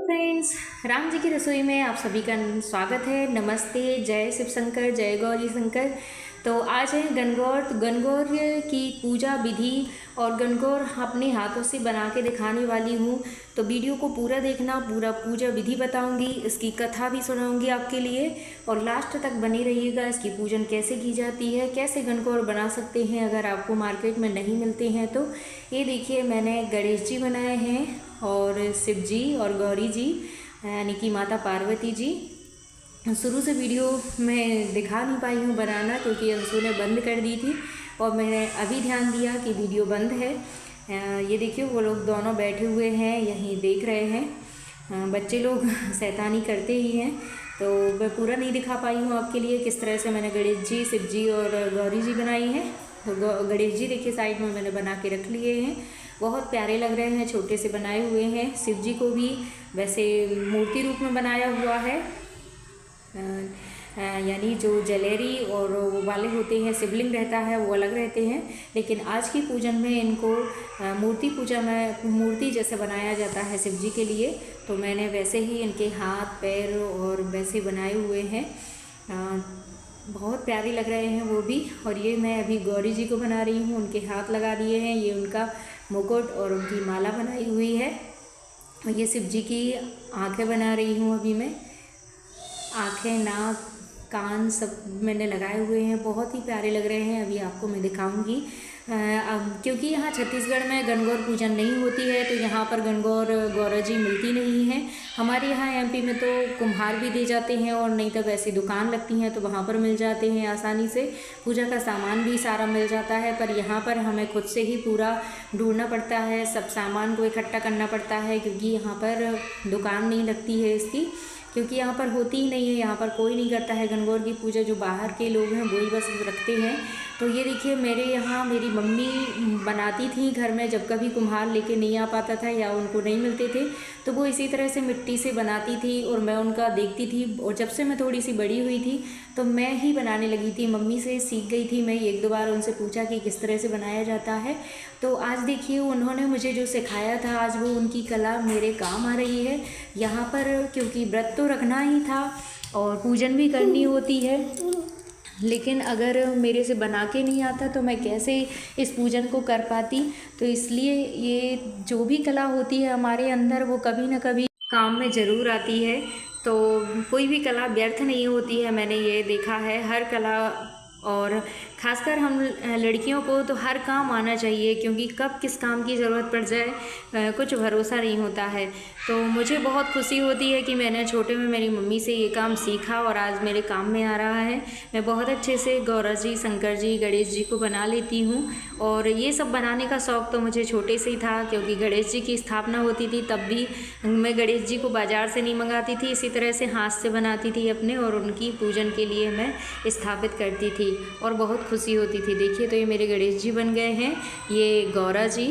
Friends, Ram ji की रसोई में आप सभी का स्वागत है। नमस्ते, जय शिव शंकर, जय गौरी शंकर। तो आज है गणगौर। तो गणगौर की पूजा विधि और गणगौर अपने हाथों से बना के दिखाने वाली हूँ। तो वीडियो को पूरा देखना, पूरा पूजा विधि बताऊँगी, इसकी कथा भी सुनाऊँगी आपके लिए और लास्ट तक बने रहिएगा। इसकी पूजन कैसे की जाती है, कैसे गणगौर बना सकते हैं अगर आपको मार्केट में नहीं मिलते हैं तो। ये देखिए, मैंने गणेश जी बनाए हैं और शिव जी और गौरी जी यानी कि माता पार्वती जी। शुरू से वीडियो में दिखा नहीं पाई हूँ बनाना क्योंकि अंशु ने बंद कर दी थी और मैंने अभी ध्यान दिया कि वीडियो बंद है। ये देखिए, वो लोग दोनों बैठे हुए हैं, यहीं देख रहे हैं। बच्चे लोग शैतानी करते ही हैं, तो मैं पूरा नहीं दिखा पाई हूँ आपके लिए किस तरह से मैंने गणेश जी, शिव जी और गौरी जी बनाई हैं। तो गणेश जी देखिए साइड में मैंने बना के रख लिए हैं, बहुत प्यारे लग रहे हैं, छोटे से बनाए हुए हैं। शिव जी को भी वैसे मूर्ति रूप में बनाया हुआ है, यानी जो जलेरी और वो वाले होते हैं, शिवलिंग रहता है वो अलग रहते हैं, लेकिन आज की पूजन में इनको मूर्ति पूजा में मूर्ति जैसे बनाया जाता है शिव जी के लिए। तो मैंने वैसे ही इनके हाथ पैर और वैसे बनाए हुए हैं, बहुत प्यारे लग रहे हैं वो भी। और ये मैं अभी गौरी जी को बना रही हूँ, उनके हाथ लगा दिए हैं, ये उनका मुकुट और उनकी माला बनाई हुई है। और ये शिव जी की आँखें बना रही हूँ अभी मैं, आँखें, नाक, कान सब मैंने लगाए हुए हैं, बहुत ही प्यारे लग रहे हैं। अभी आपको मैं दिखाऊंगी। क्योंकि यहाँ छत्तीसगढ़ में गणगौर पूजन नहीं होती है तो यहाँ पर गणगौर गौरा जी मिलती नहीं है। हमारे यहाँ एमपी में तो कुम्हार भी दे जाते हैं और नहीं तो वैसी दुकान लगती हैं तो वहाँ पर मिल जाते हैं आसानी से, पूजा का सामान भी सारा मिल जाता है। पर यहाँ पर हमें खुद से ही पूरा ढूंढना पड़ता है, सब सामान को इकट्ठा करना पड़ता है क्योंकि यहाँ पर दुकान नहीं लगती है इसकी, क्योंकि यहाँ पर होती ही नहीं है, यहाँ पर कोई नहीं करता है गणगौर की पूजा, जो बाहर के लोग हैं वही बस रखते हैं। तो ये देखिए, मेरे यहाँ मेरी मम्मी बनाती थी घर में, जब कभी कुम्हार लेके नहीं आ पाता था या उनको नहीं मिलते थे तो वो इसी तरह से मिट्टी से बनाती थी और मैं उनका देखती थी। और जब से मैं थोड़ी सी बड़ी हुई थी तो मैं ही बनाने लगी थी, मम्मी से सीख गई थी मैं। एक दो बार उनसे पूछा कि किस तरह से बनाया जाता है, तो आज देखिए उन्होंने मुझे जो सिखाया था आज वो उनकी कला मेरे काम आ रही है यहाँ पर। क्योंकि व्रत तो रखना ही था और पूजन भी करनी होती है, लेकिन अगर मेरे से बना के नहीं आता तो मैं कैसे इस पूजन को कर पाती। तो इसलिए ये जो भी कला होती है हमारे अंदर वो कभी ना कभी काम में ज़रूर आती है। तो कोई भी कला व्यर्थ नहीं होती है, मैंने ये देखा है। हर कला, और ख़ासकर हम लड़कियों को तो हर काम आना चाहिए क्योंकि कब किस काम की ज़रूरत पड़ जाए कुछ भरोसा नहीं होता है। तो मुझे बहुत खुशी होती है कि मैंने छोटे में मेरी मम्मी से ये काम सीखा और आज मेरे काम में आ रहा है। मैं बहुत अच्छे से गौरा जी, शंकर जी, गणेश जी को बना लेती हूँ। और ये सब बनाने का शौक़ तो मुझे छोटे से ही था क्योंकि गणेश जी की स्थापना होती थी तब भी मैं गणेश जी को बाज़ार से नहीं मंगाती थी, इसी तरह से हाथ से बनाती थी अपने और उनकी पूजन के लिए मैं स्थापित करती थी और बहुत खुशी होती थी। देखिए, तो ये मेरे गणेश जी बन गए हैं, ये गौरा जी,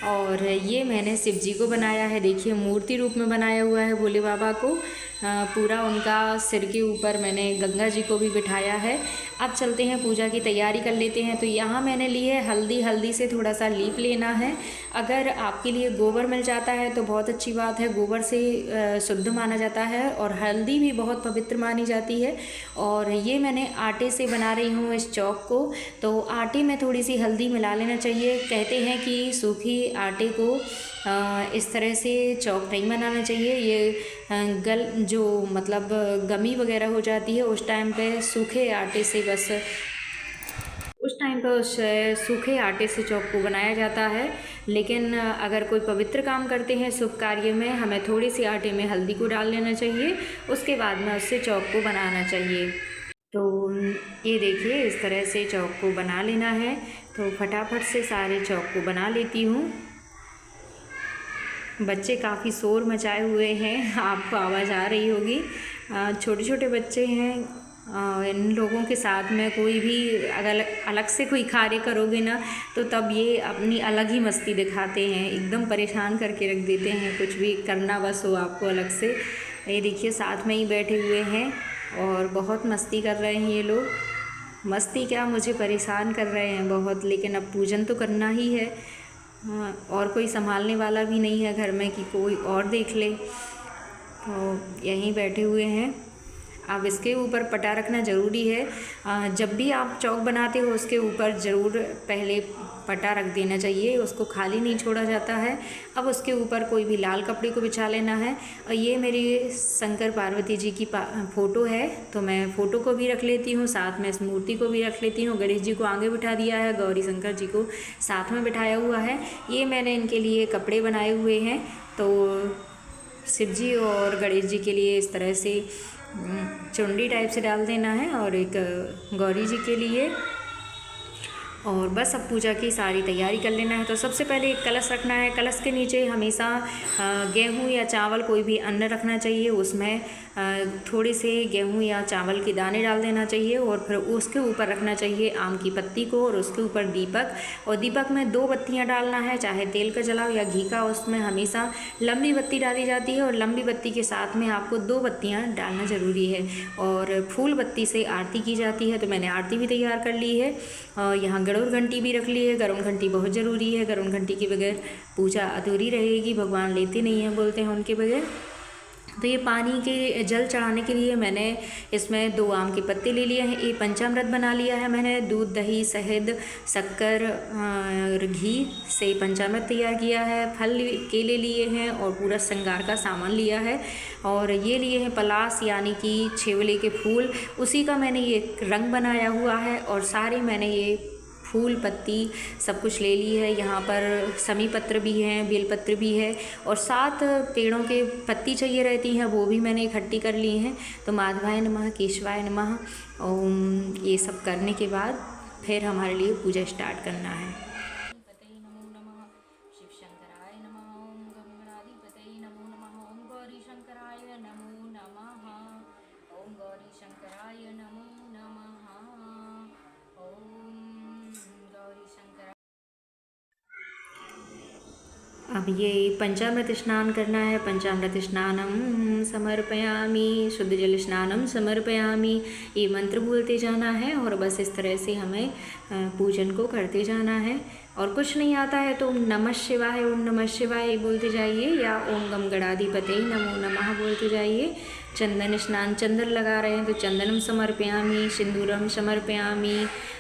और ये मैंने शिव जी को बनाया है। देखिए, मूर्ति रूप में बनाया हुआ है भोले बाबा को, पूरा उनका सिर के ऊपर मैंने गंगा जी को भी बिठाया है। अब चलते हैं, पूजा की तैयारी कर लेते हैं। तो यहाँ मैंने ली है हल्दी, हल्दी से थोड़ा सा लीप लेना है। अगर आपके लिए गोबर मिल जाता है तो बहुत अच्छी बात है, गोबर से शुद्ध माना जाता है और हल्दी भी बहुत पवित्र मानी जाती है। और ये मैंने आटे से बना रही हूँ इस चौक को, तो आटे में थोड़ी सी हल्दी मिला लेना चाहिए। कहते हैं कि सूखी आटे को इस तरह से चौक नहीं बनाना चाहिए, ये जो मतलब गमी वगैरह हो जाती है उस टाइम पे सूखे आटे से, बस उस टाइम पर उस सूखे आटे से चौक को बनाया जाता है। लेकिन अगर कोई पवित्र काम करते हैं शुभ कार्य में, हमें थोड़ी सी आटे में हल्दी को डाल लेना चाहिए, उसके बाद में उससे चौक को बनाना चाहिए। तो ये देखिए, इस तरह से चौक को बना लेना है। तो फटाफट से सारे चौक को बना लेती हूँ। बच्चे काफ़ी शोर मचाए हुए हैं, आपको आवाज़ आ रही होगी, छोटे छोटे बच्चे हैं। इन लोगों के साथ में कोई भी अगर अलग से कोई कार्य करोगे ना तो तब ये अपनी अलग ही मस्ती दिखाते हैं, एकदम परेशान करके रख देते हैं, कुछ भी करना बस हो आपको अलग से। ये देखिए, साथ में ही बैठे हुए हैं और बहुत मस्ती कर रहे हैं ये लोग। मस्ती क्या, मुझे परेशान कर रहे हैं बहुत, लेकिन अब पूजन तो करना ही है। हाँ, और कोई संभालने वाला भी नहीं है घर में कि कोई और देख ले, तो यहीं बैठे हुए हैं। अब इसके ऊपर पटा रखना ज़रूरी है। जब भी आप चौक बनाते हो उसके ऊपर ज़रूर पहले पटा रख देना चाहिए, उसको खाली नहीं छोड़ा जाता है। अब उसके ऊपर कोई भी लाल कपड़े को बिछा लेना है। और ये मेरी शंकर पार्वती जी की फ़ोटो है, तो मैं फ़ोटो को भी रख लेती हूँ, साथ में इस मूर्ति को भी रख लेती हूँ। गणेश जी को आगे बिठा दिया है, गौरी शंकर जी को साथ में बिठाया हुआ है। ये मैंने इनके लिए कपड़े बनाए हुए हैं। तो शिव जी और गणेश जी के लिए इस तरह से चुंडी टाइप से डाल देना है, और एक गौरी जी के लिए। और बस अब पूजा की सारी तैयारी कर लेना है। तो सबसे पहले एक कलश रखना है। कलश के नीचे हमेशा गेहूँ या चावल कोई भी अन्न रखना चाहिए, उसमें थोड़े से गेहूँ या चावल के दाने डाल देना चाहिए, और फिर उसके ऊपर रखना चाहिए आम की पत्ती को, और उसके ऊपर दीपक। और दीपक में 2 बत्तियाँ डालना है, चाहे तेल का जलाओ या घी का। उसमें हमेशा लंबी बत्ती डाली जाती है, और लंबी बत्ती के साथ में आपको 2 बत्तियाँ डालना ज़रूरी है। और फूल बत्ती से आरती की जाती है, तो मैंने आरती भी तैयार कर ली है। यहाँ गरुड़ घंटी भी रख ली है। गरुड़ घंटी बहुत ज़रूरी है, गरुड़ घंटी के बगैर पूजा अधूरी रहेगी, भगवान लेते नहीं हैं, बोलते हैं उनके बगैर। तो ये पानी के जल चढ़ाने के लिए मैंने इसमें 2 आम के पत्ते ले लिए हैं। ये पंचामृत बना लिया है मैंने, दूध, दही, शहद, शक्कर और घी से पंचामृत तैयार किया है। फल केले लिए हैं, और पूरा श्रृंगार का सामान लिया है। और ये लिए हैं पलाश यानी कि छेवले के फूल, उसी का मैंने ये रंग बनाया हुआ है। और सारे मैंने ये फूल पत्ती सब कुछ ले ली है। यहाँ पर समी पत्र भी हैं, बेलपत्र भी है, और 7 पेड़ों के पत्ती चाहिए रहती हैं, वो भी मैंने इकट्ठी कर ली हैं। तो माधवाय नमः, केशवाय नमः, ओम, ये सब करने के बाद फिर हमारे लिए पूजा स्टार्ट करना है। अब ये पंचामृत स्नान करना है। पंचामृत स्नानम समर्पयामि, शुद्ध जल स्नानम समर्पयामि, ये मंत्र बोलते जाना है, और बस इस तरह से हमें पूजन को करते जाना है। और कुछ नहीं आता है तो ओम नमः शिवाय, ओम नमः शिवाय बोलते जाइए, या ओम गम गणाधिपते नमो नमः बोलते जाइए। चंदन स्नान, चंदन लगा रहे हैं तो चंदनम समर्पयामि, सिंदूरम समर्पयामि,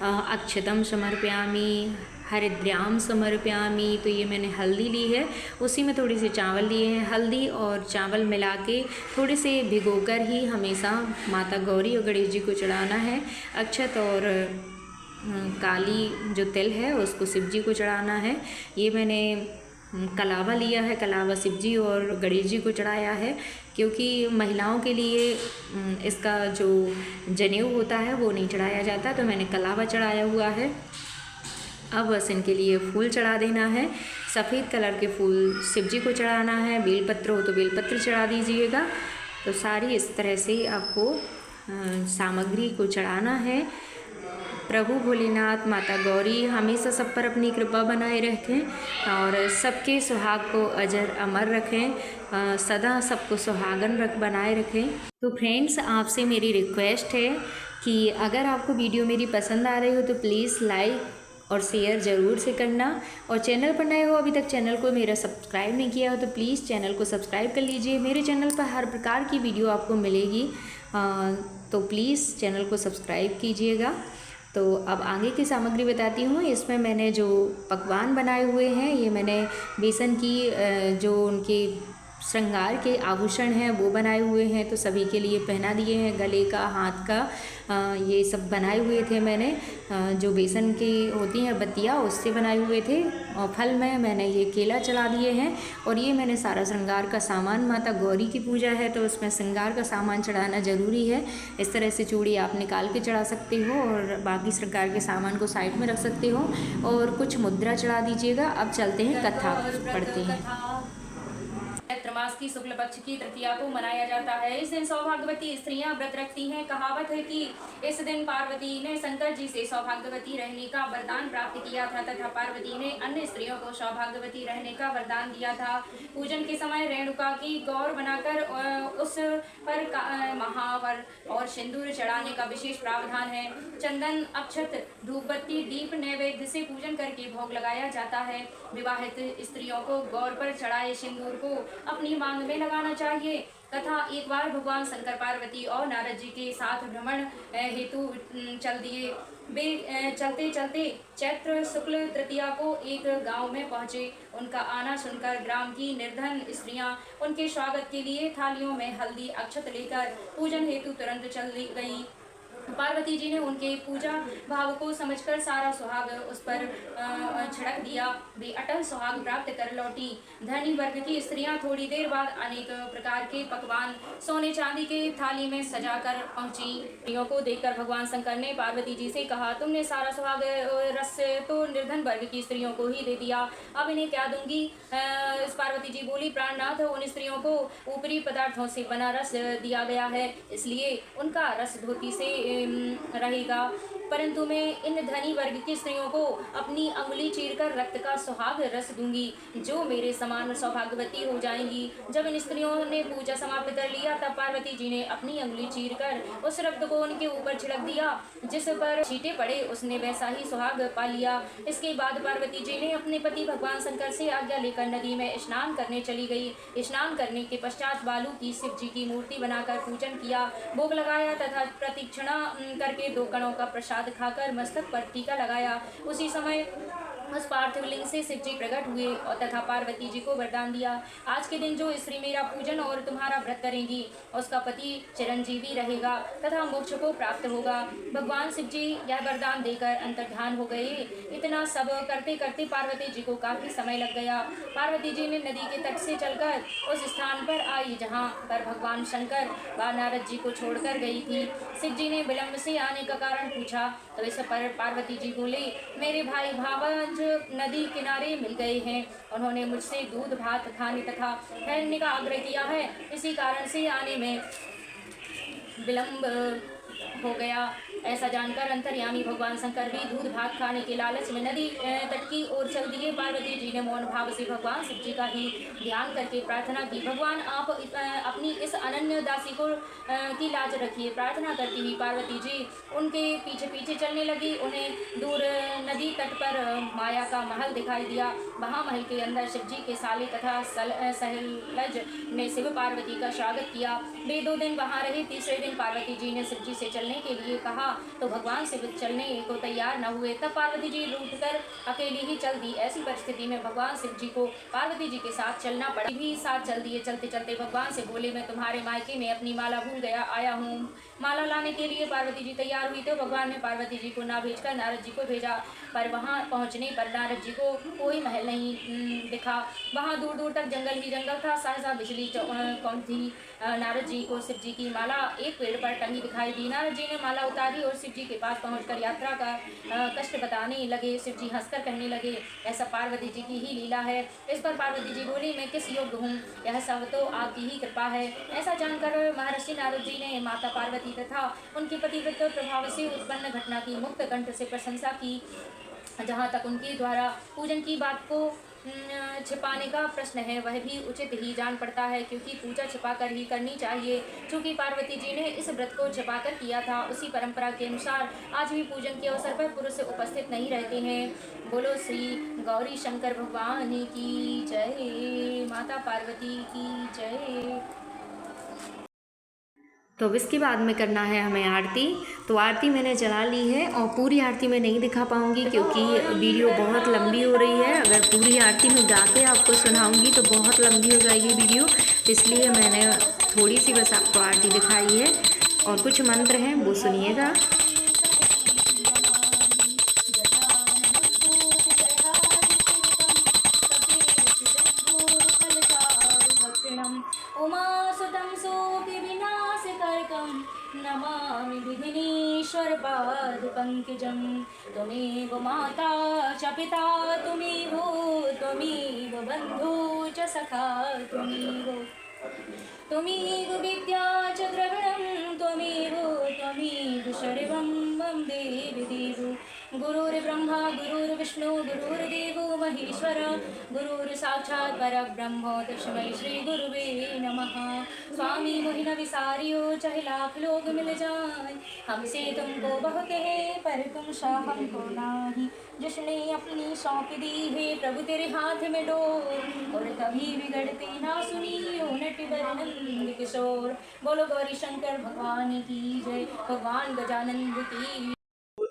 अक्षतम समर्पयामि, हरिद्राम समर्पयामि। तो ये मैंने हल्दी ली है, उसी में थोड़ी सी चावल लिए हैं। हल्दी और चावल मिला के थोड़े से भिगोकर ही हमेशा माता गौरी और गणेश जी को चढ़ाना है। अक्षत और काली जो तिल है उसको शिव जी को चढ़ाना है। ये मैंने कलावा लिया है, कलावा शिव जी और गणेश जी को चढ़ाया है, क्योंकि महिलाओं के लिए इसका जो जनेऊ होता है वो नहीं चढ़ाया जाता, तो मैंने कलावा चढ़ाया हुआ है। अब बस इनके लिए फूल चढ़ा देना है। सफ़ेद कलर के फूल शिव जी को चढ़ाना है, बेलपत्र हो तो बेलपत्र चढ़ा दीजिएगा। तो सारी इस तरह से आपको सामग्री को चढ़ाना है। प्रभु भोलेनाथ, माता गौरी हमेशा सब पर अपनी कृपा बनाए रखें, और सबके सुहाग को अजर अमर रखें, सदा सबको सुहागन बनाए रखें। तो फ्रेंड्स, आपसे मेरी रिक्वेस्ट है कि अगर आपको वीडियो मेरी पसंद आ रही हो तो प्लीज़ लाइक और शेयर ज़रूर से करना, और चैनल पर नए हो, अभी तक चैनल को मेरा सब्सक्राइब नहीं किया हो तो प्लीज़ चैनल को सब्सक्राइब कर लीजिए। मेरे चैनल पर हर प्रकार की वीडियो आपको मिलेगी, तो प्लीज़ चैनल को सब्सक्राइब कीजिएगा। तो अब आगे की सामग्री बताती हूँ। इसमें मैंने जो पकवान बनाए हुए हैं, ये मैंने बेसन की जो उनके श्रृंगार के आभूषण हैं वो बनाए हुए हैं, तो सभी के लिए पहना दिए हैं। गले का, हाथ का, ये सब बनाए हुए थे मैंने, जो बेसन की होती हैं बत्तियाँ उससे बनाए हुए थे। और फल में मैंने ये केला चढ़ा दिए हैं। और ये मैंने सारा श्रृंगार का सामान, माता गौरी की पूजा है तो उसमें श्रृंगार का सामान चढ़ाना ज़रूरी है। इस तरह से चूड़ी आप निकाल के चढ़ा सकते हो, और बाकी श्रृंगार के सामान को साइड में रख सकते हो, और कुछ मुद्रा चढ़ा दीजिएगा। अब चलते हैं, कथा पढ़ते हैं। चैत्र मास की शुक्ल पक्ष की तृतीया को मनाया जाता है। इस दिन सौभाग्यवती स्त्रियां व्रत रखती हैं। कहावत है कि इस दिन पार्वती ने शंकर जी से सौभाग्यवती रहने का वरदान प्राप्त किया था तथा पार्वती ने अन्य स्त्रियों को सौभाग्यवती रहने का वरदान दिया था। पूजन के समय रेणुका की गौर बनाकर उस पर महावर और सिंदूर चढ़ाने का विशेष प्रावधान है। चंदन, अक्षत, धूपबत्ती, दीप नैवेद्य से पूजन करके भोग लगाया जाता है। विवाहित स्त्रियों को गौर पर चढ़ाए सिंदूर को अपनी मांग में लगाना चाहिए तथा एक बार भगवान शंकर, पार्वती और नारद जी के साथ भ्रमण हेतु चल दिए। वे चलते चलते चैत्र शुक्ल तृतीया को एक गांव में पहुंचे। उनका आना सुनकर ग्राम की निर्धन स्त्रियां उनके स्वागत के लिए थालियों में हल्दी, अक्षत लेकर पूजन हेतु तुरंत चल गई। पार्वती जी ने उनके पूजा भाव को समझकर सारा सुहाग उस पर छिड़क दिया। वे अटल सुहाग प्राप्त कर लौटी। धनी वर्ग की स्त्रियां थोड़ी देर बाद अनेक प्रकार के पकवान सोने चांदी के थाली में सजाकर पहुंची। स्त्रियों को देखकर भगवान शंकर ने पार्वती जी से कहा, तुमने सारा सुहाग रस तो निर्धन वर्ग की स्त्रियों को ही दे दिया, अब इन्हें क्या दूंगी। पार्वती जी बोली, प्राणनाथ, उन स्त्रियों को ऊपरी पदार्थों से बना रस दिया गया है, इसलिए उनका रस धोती से रहेगा, परंतु मैं इन धनी वर्ग की स्त्रियों को अपनी अंगुली चीरकर रक्त का सुहाग रस दूंगी, जो मेरे समान सौभाग्यवती हो जाएंगी। जब इन स्त्रियों ने पूजा समाप्त कर लिया तब पार्वती जी ने अपनी अंगुली चीरकर उस रक्त को उनके ऊपर छिड़क दिया। जिस पर छींटे पड़े उसने वैसा ही सुहाग पा लिया। इसके बाद पार्वती जी ने अपने पति भगवान शंकर से आज्ञा लेकर नदी में स्नान करने चली गई। स्नान करने के पश्चात बालू की शिव जी की मूर्ति बनाकर पूजन किया, भोग लगाया तथा प्रदक्षिणा करके 2 कणों का प्रसाद खाकर मस्तक पर टीका लगाया। उसी समय उस पार्थिव लिंग से शिव जी प्रकट हुए और तथा पार्वती जी को वरदान दिया, आज के दिन जो स्त्री मेरा पूजन और तुम्हारा व्रत करेंगी उसका पति चिरंजीवी रहेगा तथा मोक्ष को प्राप्त होगा। भगवान शिव जी यह वरदान देकर अंतर्धान हो गए। इतना सब करते करते पार्वती जी को काफी समय लग गया। पार्वती जी ने नदी के तट से चलकर उस स्थान पर आई जहाँ पर भगवान शंकर व नारद जी को छोड़कर गई थी। शिव जी ने विलम्ब से आने का कारण पूछा तो इस पर पार्वती जी बोले, मेरे भाई भावज नदी किनारे मिल गए हैं, उन्होंने मुझसे दूध भात खाने तथा ठहरने का आग्रह किया है, इसी कारण से आने में विलम्ब हो गया। ऐसा जानकर अंतर्यामी भगवान शंकर भी दूध भात खाने के लालच में नदी तट की ओर चल दिए। पार्वती जी ने मौन भाव से भगवान शिव जी का ही ध्यान करके प्रार्थना की, भगवान आप अपनी इस अनन्य दासी को की लाज रखिए। प्रार्थना करती हुई पार्वती जी उनके पीछे पीछे चलने लगी। उन्हें दूर नदी तट पर माया का महल दिखाई दिया। वहाँ महल के अंदर शिव जी के साले तथा सहलज ने शिव पार्वती का स्वागत किया। वे 2 दिन वहाँ रहे। तीसरे दिन पार्वती जी ने शिव जी से चलने के लिए कहा तो भगवान शिव चलने को तैयार न हुए। तब पार्वती जी रूठकर अकेली ही चल दी। ऐसी परिस्थिति में भगवान शिव जी को पार्वती जी के साथ चलना पड़ा। भी साथ चल दिए। चलते चलते भगवान से बोले, मैं तुम्हारे मायके में अपनी माला भूल गया आया हूँ। माला लाने के लिए पार्वती जी तैयार हुई तो भगवान ने पार्वती जी को ना भेजकर नारद जी को भेजा, पर वहाँ पहुँचने पर नारद जी को कोई महल नहीं दिखा। वहाँ दूर दूर तक जंगल ही जंगल था। सहसा बिजली कौन थी। नारद जी को शिव जी की माला एक पेड़ पर टंगी दिखाई दी। नारद जी ने माला उतारी और शिव जी के पास पहुंचकर यात्रा का कष्ट बताने लगे। शिव जी हंसकर कहने लगे, ऐसा पार्वती जी की ही लीला है। इस पर पार्वती जी बोली, मैं किस योग्य हूँ, यह सब तो आपकी ही कृपा है। ऐसा जानकर महर्षि नारद जी ने माता पार्वती तथा उनके पतिव्रत प्रभाव से उत्पन्न घटना की मुक्त कंठ से प्रशंसा की। जहाँ तक उनके द्वारा पूजन की बात को छिपाने का प्रश्न है, वह भी उचित ही जान पड़ता है, क्योंकि पूजा छिपाकर ही करनी चाहिए। चूँकि पार्वती जी ने इस व्रत को छिपाकर किया था, उसी परंपरा के अनुसार आज भी पूजन के अवसर पर पुरुष उपस्थित नहीं रहते हैं। बोलो श्री गौरी शंकर भगवान की जय, माता पार्वती की जय। तो अब इसके बाद में करना है हमें आरती। तो आरती मैंने जला ली है और पूरी आरती मैं नहीं दिखा पाऊँगी क्योंकि वीडियो बहुत लंबी हो रही है। अगर पूरी आरती में गा के आपको सुनाऊँगी तो बहुत लंबी हो जाएगी वीडियो, इसलिए मैंने थोड़ी सी बस आपको आरती दिखाई है। और कुछ मंत्र हैं वो सुनिएगा। उमा सुतम शोक विनाश करकम नमामि विघ्नेश्वरपादपङ्कजं त्वमेव माता च पिता त्वमेव बन्धु च सखा त्वमेव विद्या च द्रविणं त्वमेव सर्वं मम देवि देवो गुरुर्ब्रह्मा गुरुर्विष्णु गुरुर्देवो महेश्वर गुरुर्साक्षात् परब्रह्म तस्मै श्री गुरुवे नमः। स्वामी मोहिन विसारियो चाहे लाख लोग मिल जाए हमसे तुमको बहुत है पर तुम शाहम को नाही जिसने अपनी सौंप दी है प्रभु तेरे हाथ में डोर और कभी बिगड़ते ना सुनियो नटवर नंद किशोर। बोलो गौरी शंकर भगवान की जय, भगवान गजानंद की।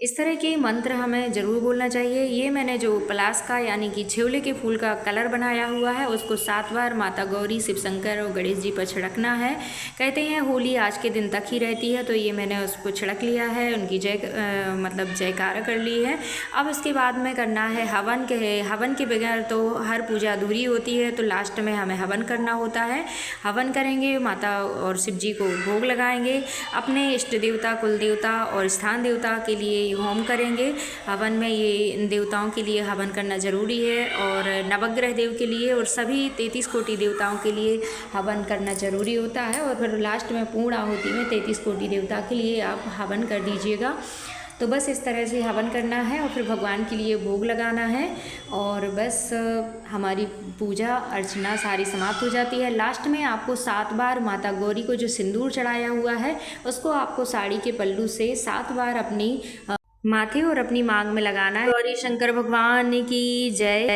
इस तरह के मंत्र हमें ज़रूर बोलना चाहिए। ये मैंने जो पलास का यानी कि छेवले के फूल का कलर बनाया हुआ है उसको 7 बार माता गौरी, शिव शंकर और गणेश जी पर छिड़कना है। कहते हैं होली आज के दिन तक ही रहती है, तो ये मैंने उसको छिड़क लिया है, उनकी जयकारा कर ली है। अब इसके बाद में करना है हवन के बगैर तो हर पूजा अधूरी होती है, तो लास्ट में हमें हवन करना होता है। हवन करेंगे, माता और शिव जी को भोग लगाएंगे, अपने इष्ट देवता, कुल देवता और स्थान देवता के लिए होम करेंगे। हवन में ये देवताओं के लिए हवन करना ज़रूरी है और नवग्रह देव के लिए और सभी 33 कोटि देवताओं के लिए हवन करना ज़रूरी होता है। और फिर लास्ट में पूर्ण आहुति में 33 कोटि देवता के लिए आप हवन कर दीजिएगा। तो बस इस तरह से हवन करना है और फिर भगवान के लिए भोग लगाना है और बस हमारी पूजा अर्चना सारी समाप्त हो जाती है। लास्ट में आपको 7 बार माता गौरी को जो सिंदूर चढ़ाया हुआ है उसको आपको साड़ी के पल्लू से 7 बार अपनी माथे और अपनी मांग में लगाना है। गौरी शंकर भगवान की जय।